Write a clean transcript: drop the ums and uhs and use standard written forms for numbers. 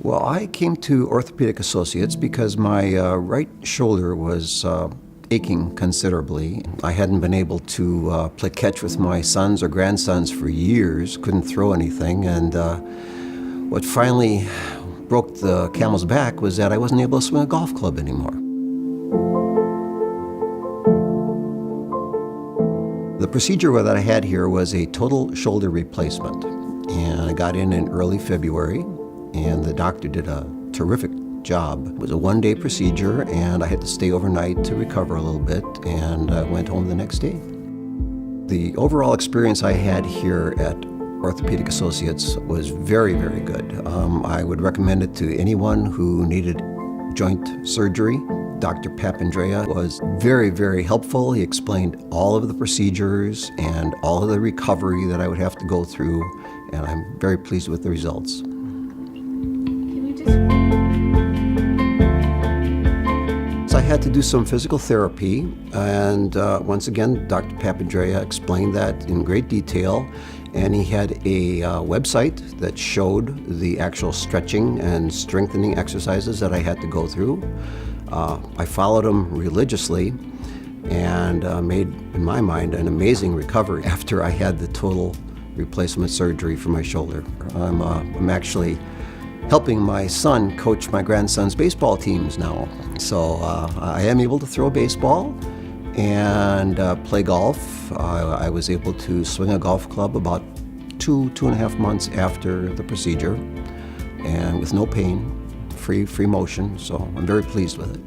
Well, I came to Orthopedic Associates because my right shoulder was aching considerably. I hadn't been able to play catch with my sons or grandsons for years, couldn't throw anything, and what finally broke the camel's back was that I wasn't able to swing a golf club anymore. The procedure that I had here was a total shoulder replacement, and I got in early February, and the doctor did a terrific job. It was a one-day procedure, and I had to stay overnight to recover a little bit, and I went home the next day. The overall experience I had here at Orthopedic Associates was very, very good. I would recommend it to anyone who needed joint surgery. Dr. Papandrea was very, very helpful. He explained all of the procedures and all of the recovery that I would have to go through, and I'm very pleased with the results. I had to do some physical therapy, and once again, Dr. Papandrea explained that in great detail, and he had a website that showed the actual stretching and strengthening exercises that I had to go through. I followed them religiously and made, in my mind, an amazing recovery after I had the total replacement surgery for my shoulder. I'm actually helping my son coach my grandson's baseball teams now. So I am able to throw a baseball and play golf. I was able to swing a golf club about 2.5 months after the procedure, and with no pain, free motion, so I'm very pleased with it.